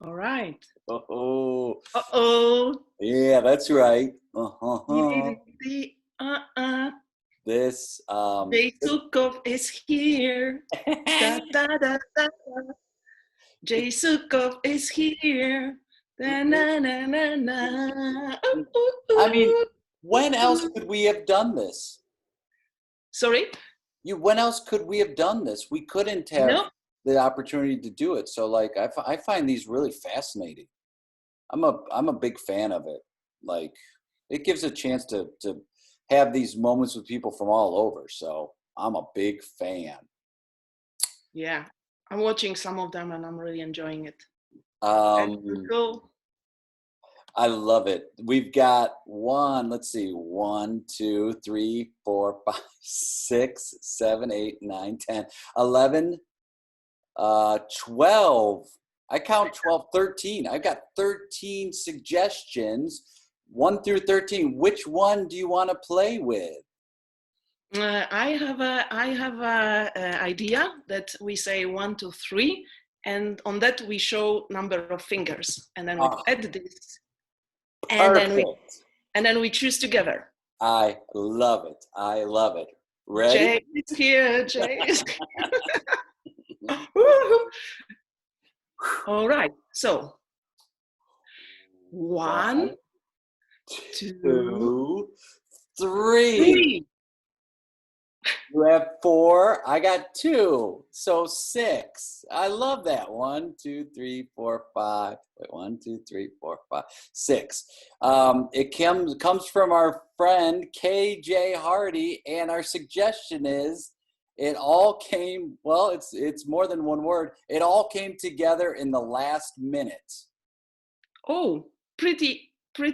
All right. Oh, Uh-oh. yeah, that's right. Uh-huh. Uh-uh. This, Jay Sukov is here. Da, da, da, da. Jay Sukov is here. Da, na, na, na, na. Ooh, ooh, I mean, ooh. when else could we have done this? Sorry? When else could we have done this? We couldn't have No? the opportunity to do it. So, like, I find these really fascinating. I'm a big fan of it. Like, it gives a chance to have these moments with people from all over. So I'm a big fan. Yeah. I'm watching some of them and I'm really enjoying it. And Um, go. I love it. We've got let's see, 1, 2, 3, 4, 5, 6, 7, 8, 9, 10, 11, 12. I count 12, 13. I've got 13 suggestions, 1 through 13. Which one do you want to play with? I have a idea that we say 1, 2, 3, and on that we show number of fingers, and then we Oh, add this, perfect. and then we choose together. I love it. I love it. Ready? Jay is here. Jay is here. All right. So 1, 1, 2, 2, 3. 3. You have 4. I got 2. So 6. I love that. 1, 2, 3, 4, 5. Wait, 1, 2, 3, 4, 5, 6. It comes from our friend KJ Hardy, and our suggestion is it all came. Well, it's more than one word. It all came together in the last minute. Oh, pretty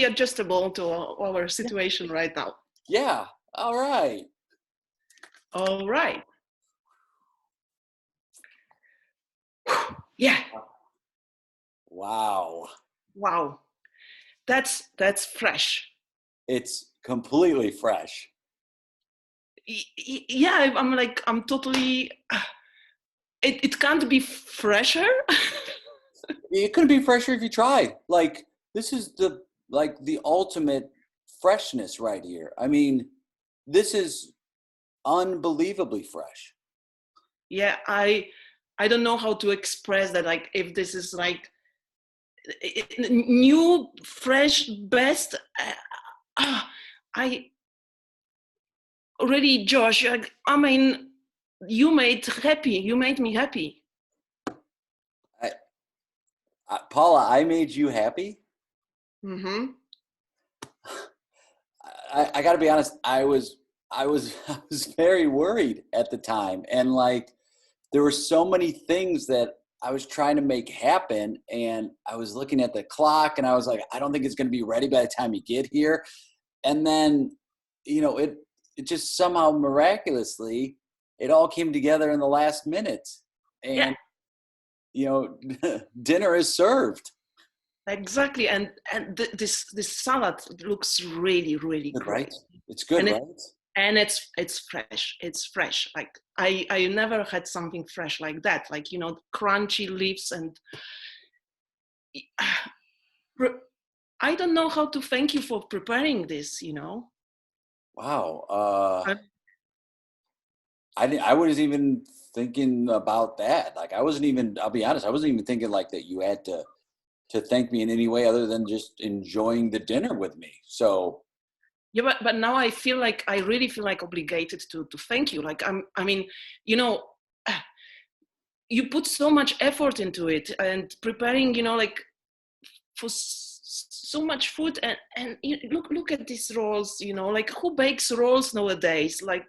adjustable to our situation right now. Yeah. All right. All right. Yeah. Wow. Wow. That's fresh. It's completely fresh. Yeah, I'm totally. It can't be fresher. It couldn't be fresher if you tried. Like, this is the ultimate freshness right here. I mean, this is unbelievably fresh. Yeah, I don't know how to express that. Like, if this is like new, fresh, best. I Already, Josh. I mean, you made me happy. Paula, I made you happy. Mm-hmm. I got to be honest. I was very worried at the time, and like there were so many things that I was trying to make happen, and I was looking at the clock, and I was like, I don't think it's going to be ready by the time you get here. And then, it just somehow miraculously, it all came together in the last minute, Yeah, and dinner is served. exactly. And this salad looks really Good, great. right? It's good, And right? it's fresh. It's fresh. Like I never had something fresh like that. Like, crunchy leaves, and I don't know how to thank you for preparing this. Wow. Uh, I was even thinking about that. Like, I wasn't even. I'll be honest. I wasn't even thinking like that. You had to thank me in any way other than just enjoying the dinner with me. So Yeah, but now I really feel like obligated to thank you. Like, I mean, you know, you put so much effort into it and preparing, like for so much food, and look at these rolls. Like, who bakes rolls nowadays? Like,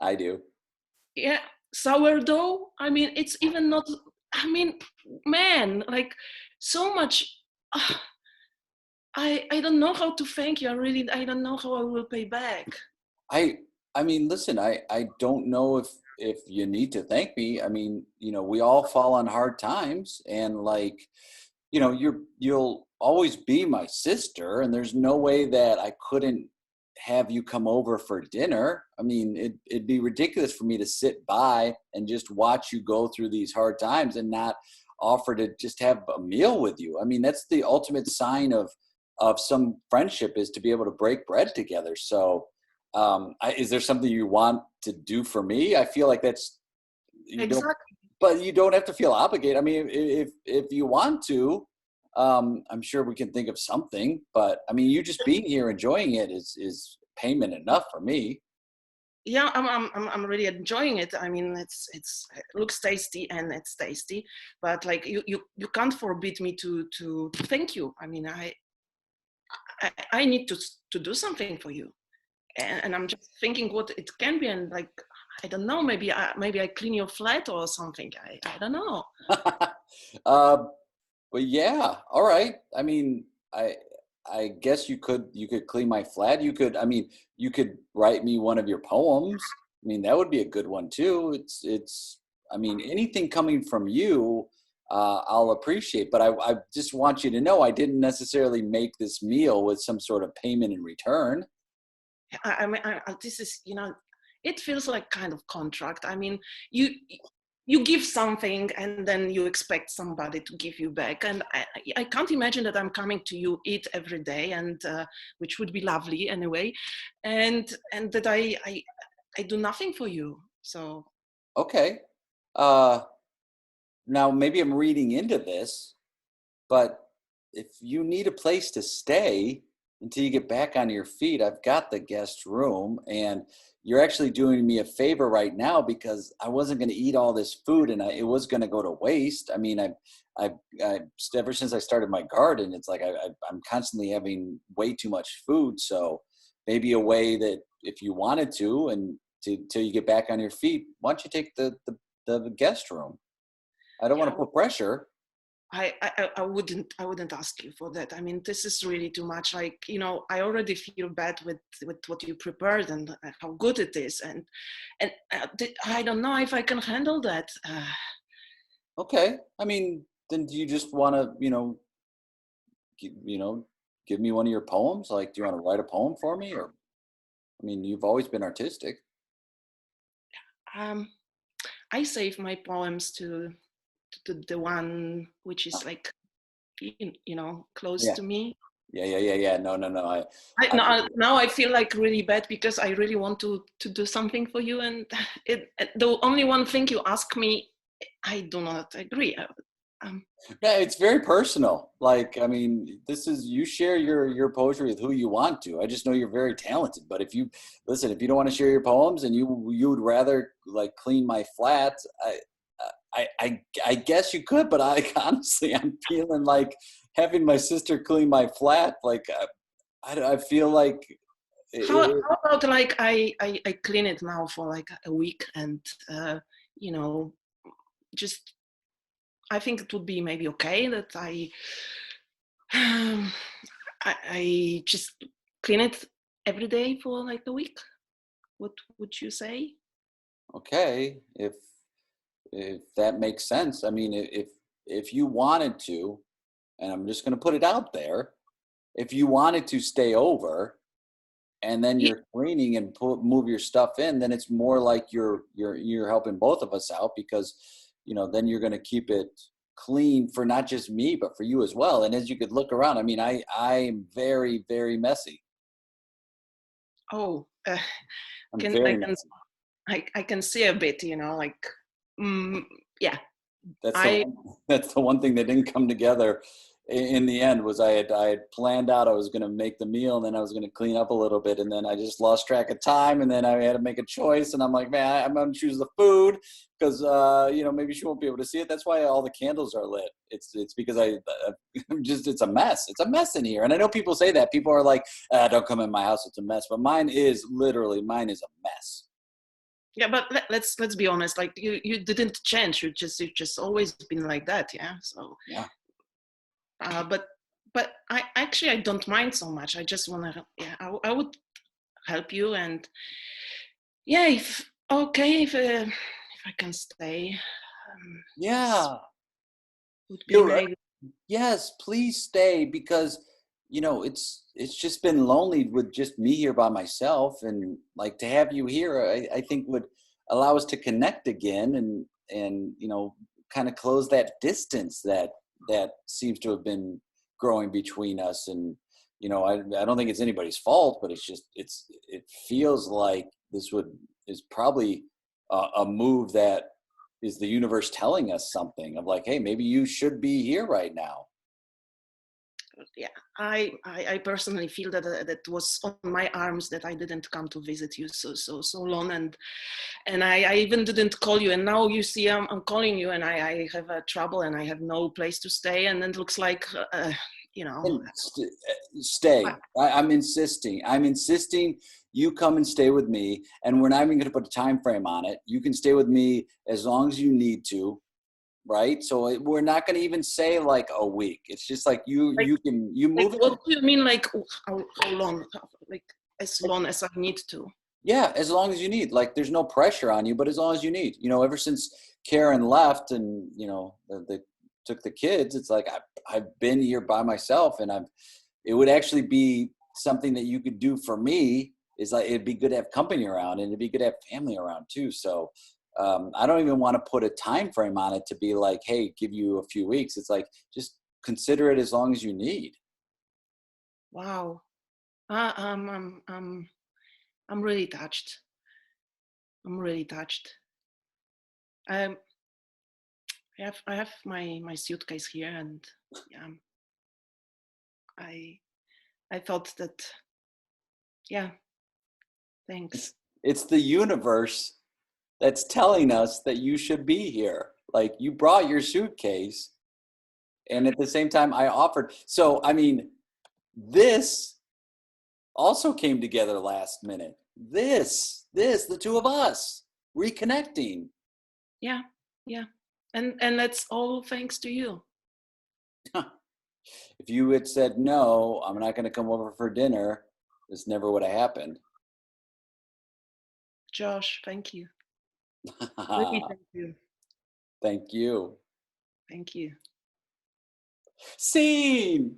I do. yeah, sourdough. I mean, it's even not. I mean, man, like so much. Uh, I don't know how to thank you. I don't know how I will pay back. I I mean, listen, I don't know if you need to thank me. I mean, we all fall on hard times, and like, you'll always be my sister, and there's no way that I couldn't have you come over for dinner. I mean, it'd be ridiculous for me to sit by and just watch you go through these hard times and not offer to just have a meal with you. I mean, that's the ultimate sign of some friendship, is to be able to break bread together. So, is there something you want to do for me? I feel like that's, you don't, Exactly. but you don't have to feel obligated. I mean, if you want to, I'm sure we can think of something. But I mean, you just being here enjoying it is payment enough for me. Yeah, I'm really enjoying it. I mean, it looks tasty and it's tasty, but like you can't forbid me to thank you. I mean, I need to do something for you, and I'm just thinking what it can be, and like I don't know, maybe I clean your flat or something. I don't know. uh, but yeah, all right. I mean, I guess you could clean my flat. You could, I mean, you could write me one of your poems. I mean, that would be a good one too. It's. I mean, anything coming from you, I'll appreciate. But I just want you to know, I didn't necessarily make this meal with some sort of payment in return. I mean, this is, it feels like kind of contract. I mean, you you give something and then you expect somebody to give you back. And I can't imagine that I'm coming to you eat every day, and which would be lovely anyway, and that I do nothing for you. So Okay. Uh, Now maybe I'm reading into this, but if you need a place to stay until you get back on your feet, I've got the guest room, and you're actually doing me a favor right now, because I wasn't going to eat all this food, and it was going to go to waste. I mean, I ever since I started my garden, it's like I'm constantly having way too much food. So maybe a way that if you wanted to, and till you get back on your feet, why don't you take the guest room? I don't want yeah, to put pressure. I wouldn't ask you for that. I mean, this is really too much. Like, I already feel bad with what you prepared and how good it is, and I don't know if I can handle that. Okay. I mean, then do you just want to, you know, give me one of your poems? Like, do you want to write a poem for me? Or, I mean, you've always been artistic. Um, I save my poems to the one which is Oh, like, close yeah. to me. Yeah. No, no, no. I Now I feel like really bad because I really want to do something for you, and the only one thing you ask me, I do not agree. Um, Yeah, it's very personal. Like, I mean, this is, you share your poetry with who you want to. I just know you're very talented. But if you listen, if you don't want to share your poems and you would rather like clean my flat, I guess you could. But I honestly, I'm feeling like having my sister clean my flat. Like, I feel like how about like I clean it now for like a week, and you know just I think it would be maybe okay that um, I just clean it every day for like a week. What would you say? okay, if that makes sense. I mean, if you wanted to, and I'm just going to put it out there, if you wanted to stay over and then Yeah. you're cleaning and move your stuff in, then it's more like you're helping both of us out, because then you're going to keep it clean for not just me but for you as well. And as you could look around, I mean, I'm very, very messy. Oh, I'm can very messy. I can see a bit, like, mm, yeah. That's the I one, that's the one thing that didn't come together in the end. Was I had planned out I was going to make the meal, and then I was going to clean up a little bit, and then I just lost track of time, and then I had to make a choice, and I'm like, man, I'm going to choose the food, because maybe she won't be able to see it. That's why all the candles are lit. It's because I'm just, it's a mess. It's a mess in here. And I know people say that. People are like, don't come in my house, it's a mess. But mine is a mess. Yeah, but let's be honest. Like, you didn't change. You've just always been like that. Yeah. So, Yeah. but I don't mind so much. I just wanna, yeah, I would help you, and yeah, if okay, if I can stay, this Yeah. would be You're maybe. Yes, please stay, because it's just been lonely with just me here by myself, and like to have you here, I think would allow us to connect again, and kind of close that distance that seems to have been growing between us. And I don't think it's anybody's fault, but it feels like this is probably a move that is the universe telling us something of like, hey, maybe you should be here right now. Yeah, I personally feel that that was on my arms that I didn't come to visit you so long, and I even didn't call you, and now you see I'm calling you, and I have trouble, and I have no place to stay, and it looks like And stay. I'm insisting you come and stay with me, and we're not even going to put a time frame on it. You can stay with me as long as you need to. Right, so we're not going to even say like a week. It's just like you move it. What do you mean, like how long? Like as long as I need to. Yeah, as long as you need. Like there's no pressure on you, but as long as you need. Ever since Karen left and they took the kids, it's like I've been here by myself, and it would actually be something that you could do for me. Is like it'd be good to have company around, and it'd be good to have family around too. So I don't even want to put a time frame on it to be like, hey, give you a few weeks. It's like, just consider it as long as you need. Wow. I'm really touched. I'm really touched. I have my suitcase here, and yeah, I thought that, yeah, thanks. It's the universe that's telling us that you should be here. Like you brought your suitcase, and at the same time I offered. So, I mean, this also came together last minute. The two of us reconnecting. Yeah, and that's all thanks to you. If you had said no, I'm not going to come over for dinner, this never would have happened. Josh, thank you. Really, thank you. Thank you. Thank you. Scene.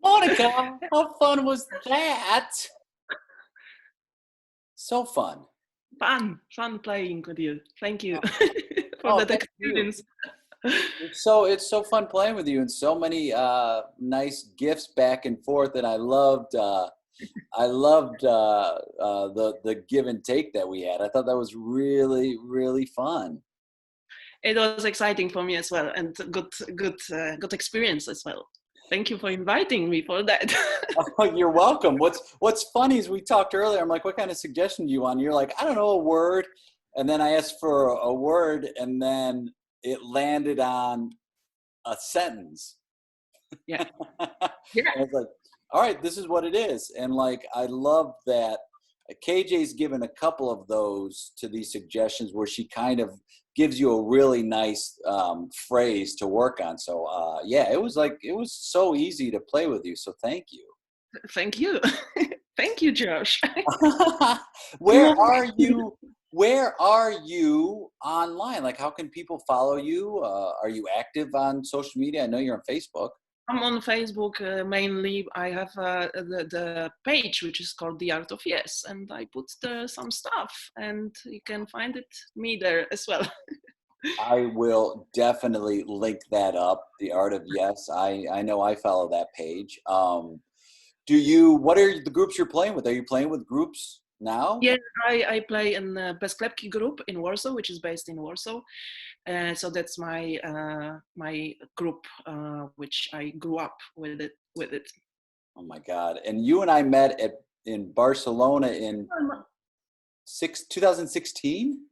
Monika, how fun was that? So fun. Fun playing with you. Thank you for that experience. It's so fun playing with you, and so many nice gifts back and forth. And I loved the give and take that we had. I thought that was really, really fun. It was exciting for me as well, and good experience as well. Thank you for inviting me for that. Oh, you're welcome. What's funny is we talked earlier. I'm like, what kind of suggestion do you want? And you're like, I don't know, a word. And then I asked for a word, and then it landed on a sentence. Yeah. Yeah. I was like, all right, this is what it is. And like, I love that KJ's given a couple of those to these suggestions where she kind of gives you a really nice phrase to work on. So yeah, it was so easy to play with you. So thank you. Thank you. Thank you, Josh. Where are you online? Like, how can people follow you? Are you active on social media? I know you're on Facebook. I'm on Facebook mainly. I have the page which is called The Art of Yes, and I put there some stuff, and you can find me there as well. I will definitely link that up. The Art of Yes. I know I follow that page. What are the groups you're playing with? Are you playing with groups now? Yeah, I play in the Bezklepki group in Warsaw, which is based in Warsaw. So that's my group, which I grew up with it. Oh my God! And you and I met in Barcelona in 2016.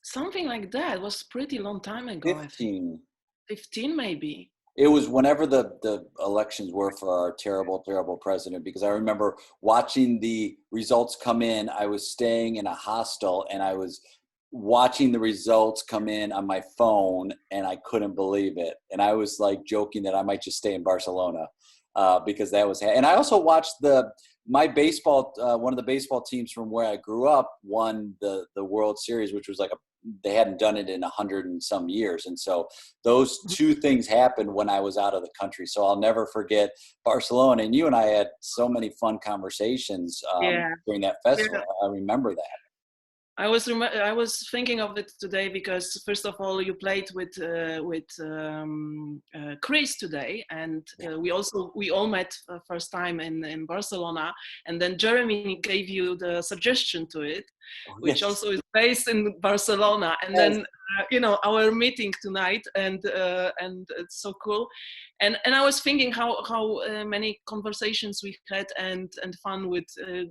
Something like that. It was pretty long time ago. 15 maybe. It was whenever the elections were for our terrible, terrible president, because I remember watching the results come in. I was staying in a hostel, and I was watching the results come in on my phone, and I couldn't believe it. And I was like joking that I might just stay in Barcelona because that was. And I also watched my baseball. One of the baseball teams from where I grew up won the World Series, which was like they hadn't done it in 100 and some years. And so those two things happened when I was out of the country. So I'll never forget Barcelona. And you and I had so many fun conversations during that festival. Yeah. I remember that. I was thinking of it today because first of all you played with Chris today, and Yeah. we all met first time in Barcelona, and then Jeremy gave you the suggestion to it, Oh, which yes. also is based in Barcelona, and Yes. then our meeting tonight, and it's so cool, and I was thinking how many conversations we had and fun with.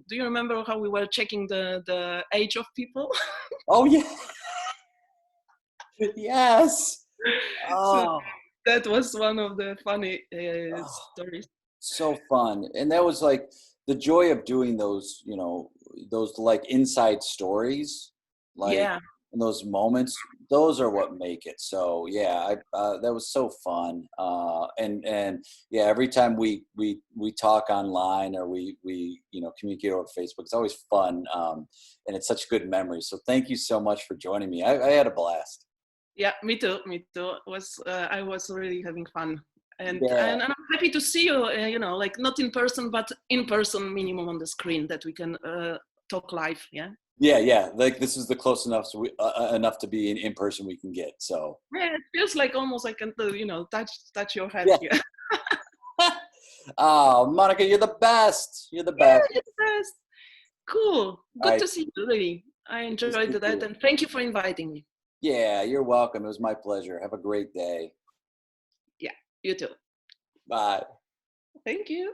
Do you remember how we were checking the age of people? Oh, yeah. Yes. So Oh, that was one of the funny oh, stories. so fun. And that was like the joy of doing those, those like inside stories, like Yeah, in those moments, those are what make it. So yeah, that was so fun. And yeah, every time we talk online or we communicate over Facebook, it's always fun. And it's such good memories. So thank you so much for joining me. I had a blast. yeah, me too, me too. I was really having fun, Yeah. and I'm happy to see you. Like not in person, but in person, minimum on the screen that we can talk live. Yeah. Yeah, yeah. Like this is the close enough so enough to be in person we can get. So Yeah, it feels like almost I can touch your head yeah. here. Oh, Monica, you're the best. You're the Yeah, best. it's best. Cool. All Good right. to see you, really. I Good to enjoyed see that, you. and thank you for inviting me. Yeah, you're welcome. It was my pleasure. Have a great day. Yeah, you too. Bye. Thank you.